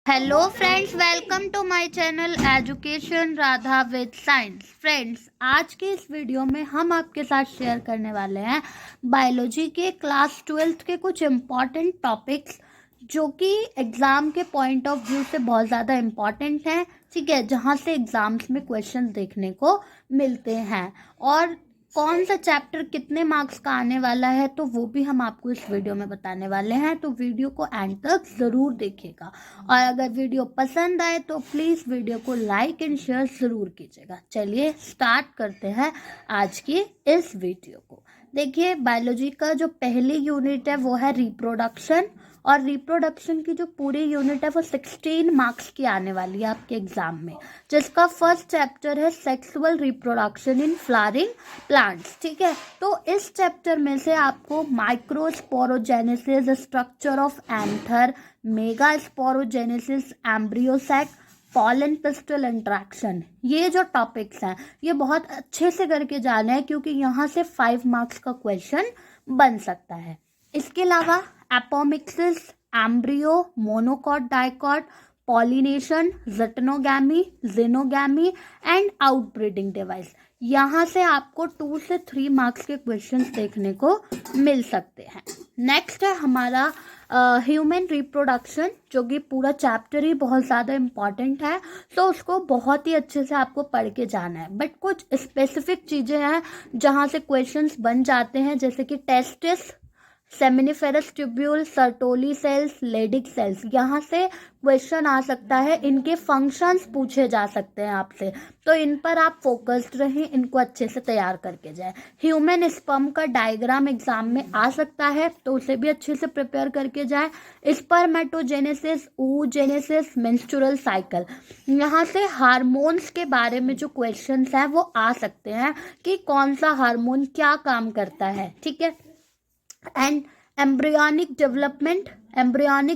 Hello friends, welcome to my channel education Radha with science. Friends, आज के इस video में हम आपके साथ शेयर करने वाले हैं बायोलॉजी के क्लास 12th के कुछ इम्पॉर्टेंट टॉपिक्स जो कि एग्ज़ाम के पॉइंट ऑफ व्यू से बहुत ज़्यादा इम्पॉर्टेंट हैं। ठीक है, जहाँ से एग्ज़ाम्स में क्वेश्चन देखने को मिलते हैं और कौन सा चैप्टर कितने मार्क्स का आने वाला है तो वो भी हम आपको इस वीडियो में बताने वाले हैं। तो वीडियो को एंड तक ज़रूर देखिएगा और अगर वीडियो पसंद आए तो प्लीज़ वीडियो को लाइक एंड शेयर ज़रूर कीजिएगा। चलिए स्टार्ट करते हैं आज की इस वीडियो को। देखिए, बायोलॉजी का जो पहली यूनिट है वो है रिप्रोडक्शन, और रिप्रोडक्शन की जो पूरी यूनिट है वो 16 मार्क्स की आने वाली है आपके एग्जाम में, जिसका फर्स्ट चैप्टर है sexual reproduction in flowering plants. ठीक है, तो इस चैप्टर में से आपको microsporogenesis, structure of anther, mega sporogenesis, embryo sac, pollen pistol interaction, ये जो टॉपिक्स हैं ये बहुत अच्छे से करके जाना है क्योंकि यहाँ से 5 मार्क्स का क्वेश्चन बन सकता है। इसके अलावा apomixis, embryo, monocot, dicot, pollination, geitonogamy, xenogamy and outbreeding device, यहाँ से आपको 2 से 3 मार्क्स के क्वेश्चंस देखने को मिल सकते हैं। नेक्स्ट है हमारा ह्यूमन रिप्रोडक्शन, जो कि पूरा चैप्टर ही बहुत ज़्यादा इम्पॉर्टेंट है, तो उसको बहुत ही अच्छे से आपको पढ़ के जाना है। बट कुछ स्पेसिफिक चीज़ें हैं जहाँ से क्वेश्चंस बन जाते हैं, जैसे कि testis, seminiferous tubule, Sertoli cells, Leydig cells, यहाँ से क्वेश्चन आ सकता है। इनके फंक्शंस पूछे जा सकते हैं आपसे, तो इन पर आप फोकस्ड रहें, इनको अच्छे से तैयार करके जाएं। ह्यूमन स्पर्म का डायग्राम एग्जाम में आ सकता है, तो उसे भी अच्छे से प्रिपेयर करके जाएं। स्पर्मेटोजेनेसिस, oogenesis, मेंस्ट्रुअल साइकिल, यहाँ से हार्मोन्स के बारे में जो क्वेश्चंस हैं वो आ सकते हैं कि कौन सा हार्मोन क्या काम करता है। ठीक है, एंड एम्ब्रियोनिक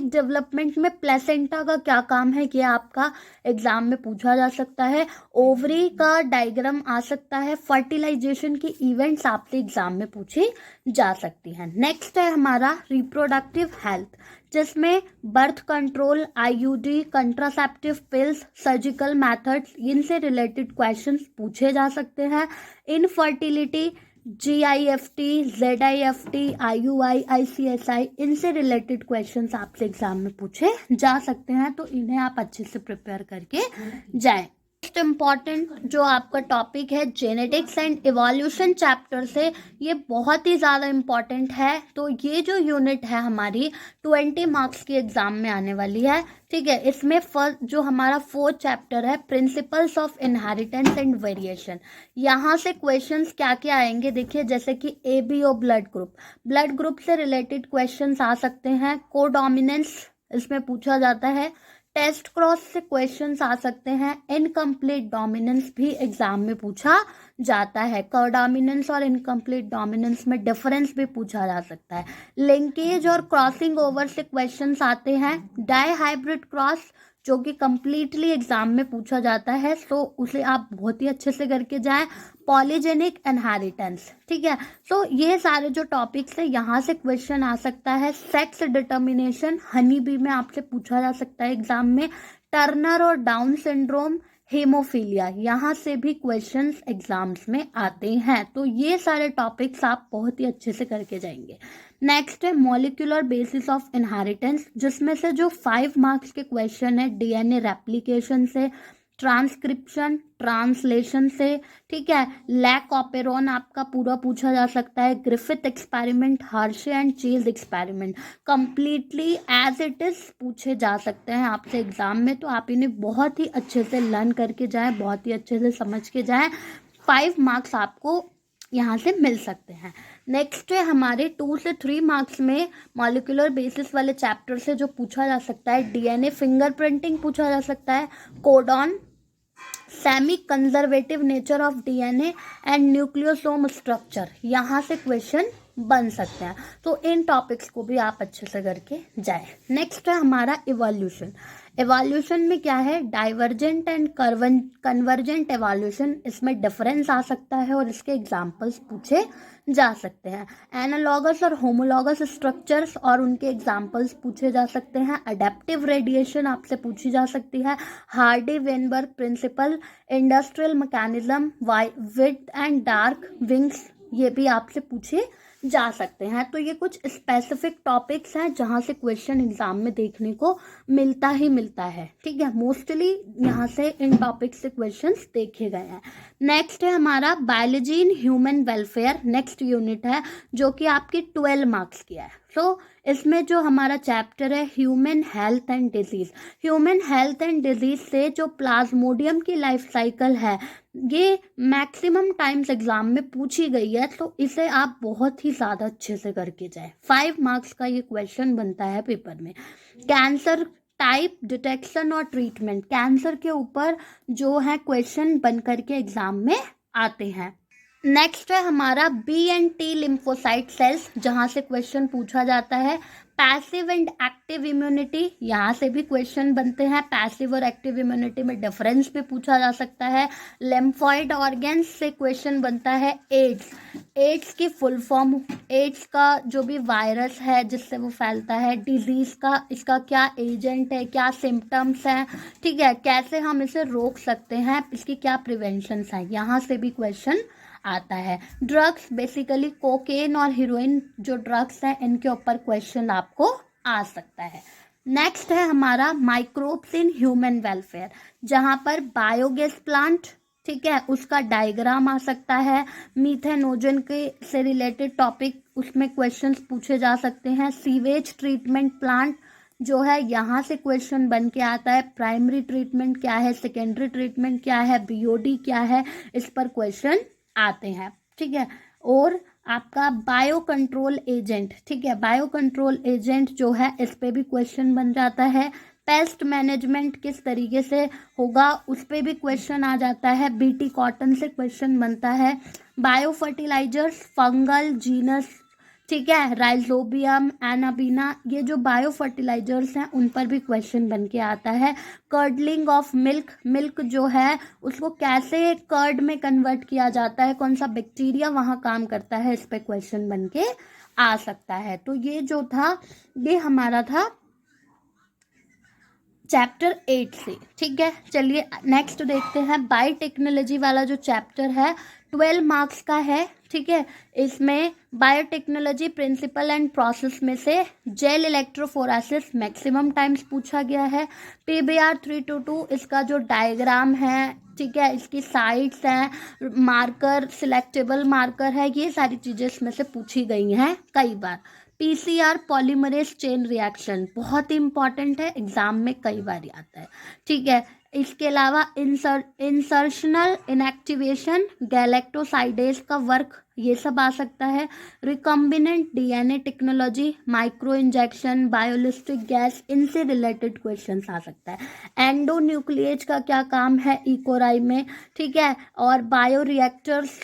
डेवलपमेंट में प्लेसेंटा का क्या काम है, ये आपका एग्जाम में पूछा जा सकता है। ओवरी का डायग्राम आ सकता है। फर्टिलाइजेशन की इवेंट्स आपसे एग्जाम में पूछी जा सकती हैं। नेक्स्ट है हमारा रिप्रोडक्टिव हेल्थ, जिसमें birth control, IUD, contraceptive pills, surgical methods, इनसे रिलेटेड क्वेश्चंस पूछे जा सकते हैं। Infertility, GIFT, ZIFT, IUI, ICSI, इनसे रिलेटेड क्वेश्चंस आपसे एग्जाम में पूछे जा सकते हैं, तो इन्हें आप अच्छे से प्रिपेयर करके जाएं। नेक्स्ट इम्पॉर्टेंट जो आपका टॉपिक है जेनेटिक्स एंड इवोल्यूशन चैप्टर से, ये बहुत ही ज़्यादा इम्पॉर्टेंट है। तो ये जो यूनिट है हमारी 20 मार्क्स की एग्जाम में आने वाली है। ठीक है, इसमें फर्स्ट जो हमारा 4th चैप्टर है principles of inheritance and variation, यहाँ से क्वेश्चंस क्या क्या आएंगे देखिए, जैसे कि ABO ब्लड ग्रुप से रिलेटेड क्वेश्चंस आ सकते हैं। कोडोमिनेंस इसमें पूछा जाता है। टेस्ट क्रॉस से क्वेश्चंस आ सकते हैं। इनकम्प्लीट डोमिनेंस भी एग्जाम में पूछा जाता है। कोडोमिनेंस और इनकम्प्लीट डोमिनेंस में डिफरेंस भी पूछा जा सकता है। लिंकेज और क्रॉसिंग ओवर से क्वेश्चंस आते हैं। डाई हाइब्रिड क्रॉस, जो कि कम्प्लीटली एग्जाम में पूछा जाता है, सो उसे आप बहुत ही अच्छे से करके जाएं। पॉलीजेनिक इनहेरिटेंस, ठीक है, सो ये सारे जो टॉपिक्स हैं यहाँ से क्वेश्चन आ सकता है। सेक्स डिटर्मिनेशन, हनी बी में आपसे पूछा जा सकता है एग्जाम में। टर्नर और डाउन सिंड्रोम, हेमोफीलिया, यहाँ से भी क्वेश्चंस एग्जाम्स में आते हैं। तो ये सारे टॉपिक्स आप बहुत ही अच्छे से करके जाएंगे। नेक्स्ट है मॉलिक्यूलर बेसिस ऑफ इनहेरिटेंस, जिसमें से जो 5 मार्क्स के क्वेश्चन है DNA रेप्लिकेशन से, ट्रांसक्रिप्शन, ट्रांसलेशन से, ठीक है, लैक ऑपेरॉन आपका पूरा पूछा जा सकता है। Griffith experiment, Hershey and Chase experiment, completely as it is पूछे जा सकते हैं आपसे एग्जाम में, तो आप इन्हें बहुत ही अच्छे से लर्न करके जाएं, बहुत ही अच्छे से समझ के जाएं। 5 मार्क्स आपको यहाँ से मिल सकते हैं। नेक्स्ट है हमारे 2 से 3 मार्क्स में मॉलिक्यूलर बेसिस वाले चैप्टर से जो पूछा जा सकता है, DNA फिंगरप्रिंटिंग पूछा जा सकता है। Codon, semi conservative nature of DNA and nucleosome structure, यहाँ से क्वेश्चन बन सकते हैं, तो इन टॉपिक्स को भी आप अच्छे से करके जाएं। नेक्स्ट है हमारा इवोल्यूशन। एवोल्यूशन में क्या है, डाइवर्जेंट एंड कन्वर्जेंट एवोल्यूशन, इसमें डिफरेंस आ सकता है और इसके एग्जांपल्स पूछे जा सकते हैं। एनालॉगस और होमोलॉगस स्ट्रक्चर्स और उनके एग्जांपल्स पूछे जा सकते हैं। अडेप्टिव रेडिएशन आपसे पूछी जा सकती है। Hardy Weinberg principle, industrial mechanism, white and dark wings, ये भी आपसे पूछे जा सकते हैं। तो ये कुछ स्पेसिफिक टॉपिक्स हैं जहाँ से क्वेश्चन एग्जाम में देखने को मिलता ही मिलता है। ठीक है, मोस्टली यहाँ से इन टॉपिक से क्वेश्चंस देखे गए हैं। नेक्स्ट है हमारा biology in human welfare, next unit है जो कि आपकी 12 मार्क्स की है। सो इसमें जो हमारा चैप्टर है human health and disease, human health and disease से जो प्लाज्मोडियम की लाइफ साइकिल है ये मैक्सिमम टाइम्स एग्जाम में पूछी गई है, तो इसे आप बहुत ही ज़्यादा अच्छे से करके जाए। 5 मार्क्स का ये क्वेश्चन बनता है पेपर में। कैंसर टाइप, डिटेक्शन और ट्रीटमेंट, कैंसर के ऊपर जो है क्वेश्चन बन करके एग्जाम में आते हैं। नेक्स्ट है हमारा B and T lymphocyte cells, जहां से क्वेश्चन पूछा जाता है। पैसिव एंड एक्टिव इम्यूनिटी, यहाँ से भी क्वेश्चन बनते हैं। पैसिव और एक्टिव इम्यूनिटी में डिफरेंस भी पूछा जा सकता है। लिम्फॉइड ऑर्गन्स से क्वेश्चन बनता है। एड्स, एड्स की फुल फॉर्म, एड्स का जो भी वायरस है जिससे वो फैलता है, डिजीज का, इसका क्या एजेंट है, क्या सिम्टम्स हैं, ठीक है, कैसे हम इसे रोक सकते हैं, इसकी क्या प्रिवेंशंस हैं, यहाँ से भी क्वेश्चन आता है। ड्रग्स, बेसिकली कोकेन और हीरोइन जो ड्रग्स हैं इनके ऊपर क्वेश्चन आपको आ सकता है। नेक्स्ट है हमारा माइक्रोब्स इन ह्यूमन वेलफेयर, जहां पर बायोगैस प्लांट, ठीक है, उसका डायग्राम आ सकता है। मीथेनोजन के से रिलेटेड टॉपिक उसमें क्वेश्चंस पूछे जा सकते हैं। सीवेज ट्रीटमेंट प्लांट जो है यहाँ से क्वेश्चन बन के आता है। प्राइमरी ट्रीटमेंट क्या है, सेकेंडरी ट्रीटमेंट क्या है, बीओडी क्या है, इस पर क्वेश्चन आते हैं। ठीक है, और आपका बायो कंट्रोल एजेंट, ठीक है, बायो कंट्रोल एजेंट जो है इस पे भी क्वेश्चन बन जाता है। पेस्ट मैनेजमेंट किस तरीके से होगा उस पे भी क्वेश्चन आ जाता है। बीटी कॉटन से क्वेश्चन बनता है। बायो फर्टिलाइजर्स, फंगल जीनस, ठीक है, राइजोबियम, एनाबीना, ये जो बायो फर्टिलाइजर्स हैं उन पर भी क्वेश्चन बन के आता है। कर्डलिंग ऑफ मिल्क, मिल्क जो है उसको कैसे कर्ड में कन्वर्ट किया जाता है, कौन सा बैक्टीरिया वहाँ काम करता है, इस पे क्वेश्चन बन के आ सकता है। तो ये जो था ये हमारा था चैप्टर 8 से। ठीक है, चलिए नेक्स्ट देखते हैं। बायोटेक्नोलॉजी वाला जो चैप्टर है 12 मार्क्स का है। ठीक है, इसमें बायोटेक्नोलॉजी प्रिंसिपल एंड प्रोसेस में से जेल इलेक्ट्रोफोरेसिस मैक्सिमम टाइम्स पूछा गया है। PBR 322 इसका जो डायग्राम है, ठीक है, इसकी साइट्स हैं, मार्कर, सिलेक्टेबल मार्कर है, ये सारी चीज़ें इसमें से पूछी गई हैं कई बार। PCR पॉलीमरेज चेन रिएक्शन बहुत ही इंपॉर्टेंट है, एग्जाम में कई बार आता है। ठीक है, इसके अलावा इंसर्शनल इनएक्टिवेशन, गैलेक्टोसाइडेज का वर्क, ये सब आ सकता है। Recombinant DNA technology, micro injection, biolistic gas, इनसे रिलेटेड क्वेश्चंस आ सकता है। एंडोन्यूक्लिएज का क्या काम है इकोराई में, ठीक है, और बायो रिएक्टर्स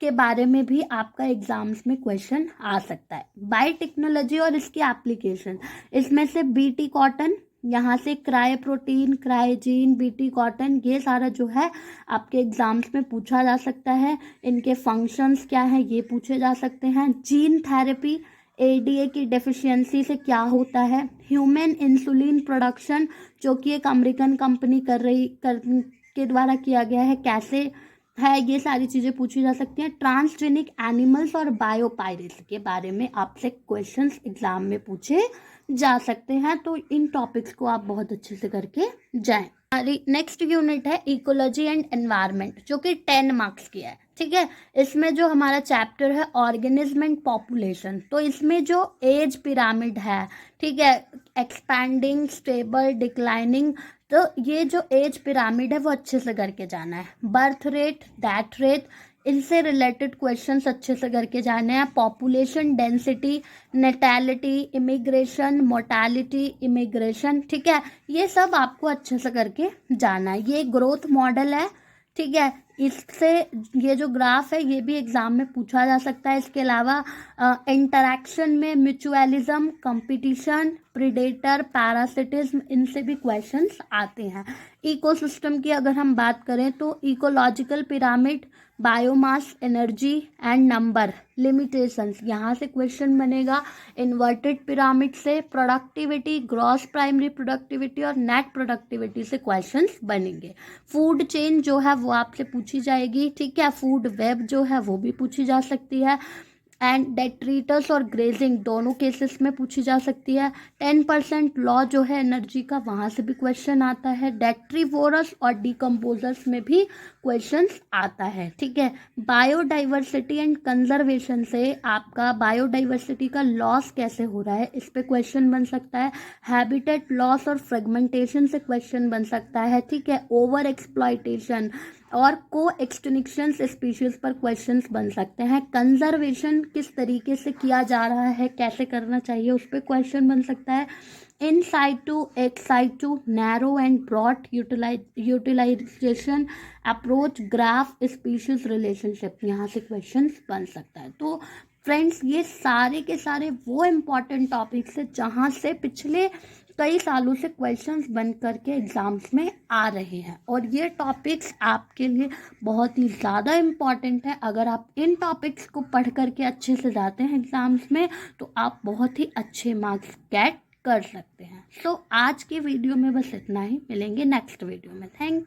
के बारे में भी आपका एग्जाम्स में क्वेश्चन आ सकता है। बायोटेक्नोलॉजी और इसकी एप्लीकेशन, इसमें से बीटी कॉटन, यहाँ से क्रायो प्रोटीन, क्रायोजीन, बीटी कॉटन, ये सारा जो है आपके एग्जाम्स में पूछा जा सकता है। इनके फंक्शंस क्या हैं ये पूछे जा सकते हैं। जीन थेरेपी, ADA की डेफिशिएंसी से क्या होता है। ह्यूमन इंसुलिन प्रोडक्शन जो कि एक अमेरिकन कंपनी के द्वारा किया गया है, कैसे है, ये सारी चीज़ें पूछी जा सकती हैं। ट्रांसजेनिक एनिमल्स और बायोपायरेसी के बारे में आपसे क्वेश्चंस एग्जाम में पूछे जा सकते हैं, तो इन टॉपिक्स को आप बहुत अच्छे से करके जाएं। हमारी नेक्स्ट यूनिट है इकोलॉजी एंड एनवायरनमेंट, जो कि 10 मार्क्स की है। ठीक है, इसमें जो हमारा चैप्टर है ऑर्गेनिज्म एंड पॉपुलेशन, तो इसमें जो एज पिरामिड है, ठीक है, एक्सपैंडिंग, स्टेबल, डिक्लाइनिंग, तो ये जो एज पिरामिड है वो अच्छे से करके जाना है। बर्थ रेट, डेथ रेट, इनसे रिलेटेड क्वेश्चंस अच्छे से करके जाने हैं। Population density, natality, immigration, mortality, immigration, ठीक है, ये सब आपको अच्छे से करके जाना है। ये ग्रोथ मॉडल है, ठीक है, इससे ये जो ग्राफ है ये भी एग्जाम में पूछा जा सकता है। इसके अलावा इंटरैक्शन में म्यूचुअलिज्म, कंपटीशन, प्रीडेटर, पैरासिटिज्म, इनसे भी क्वेश्चंस आते हैं। इकोसिस्टम की अगर हम बात करें तो ecological pyramid, biomass, energy and number, limitations, यहाँ से क्वेश्चन बनेगा। इन्वर्टेड पिरामिड से प्रोडक्टिविटी, ग्रॉस प्राइमरी प्रोडक्टिविटी और नेट प्रोडक्टिविटी से क्वेश्चंस बनेंगे। फूड चेन जो है वो आपसे पूछी जाएगी, ठीक है। फूड वेब जो है वो भी पूछी जा सकती है। एंड डेट्रीटस और ग्रेजिंग दोनों केसेस में पूछी जा सकती है। 10% लॉ जो है एनर्जी का, वहाँ से भी क्वेश्चन आता है। डेट्रीवोरस और डिकम्पोजर्स में भी क्वेश्चंस आता है, ठीक है। बायोडाइवर्सिटी एंड कंजर्वेशन से आपका बायोडाइवर्सिटी का लॉस कैसे हो रहा है, इस पे क्वेश्चन बन सकता है। हैबिटेट लॉस और फ्रेगमेंटेशन से क्वेश्चन बन सकता है, ठीक है। ओवर एक्सप्लॉयटेशन और को एक्सटिंक्शन स्पीशीज पर क्वेश्चंस बन सकते हैं। कंजर्वेशन किस तरीके से किया जा रहा है, कैसे करना चाहिए, उस पर क्वेश्चन बन सकता है। In situ, ex situ, narrow and broad utilisation approach, graph, species relationship, यहाँ से क्वेश्चंस बन सकता है। तो फ्रेंड्स, ये सारे के सारे वो इम्पॉर्टेंट टॉपिक्स है जहाँ से पिछले कई सालों से क्वेश्चंस बन करके एग्जाम्स में आ रहे हैं, और ये टॉपिक्स आपके लिए बहुत ही ज़्यादा इम्पॉर्टेंट है। अगर आप इन टॉपिक्स को पढ़ करके अच्छे से जाते हैं एग्जाम्स में तो आप बहुत ही अच्छे मार्क्स गेट कर सकते हैं। सो आज के वीडियो में बस इतना ही, मिलेंगे नेक्स्ट वीडियो में। Thank you.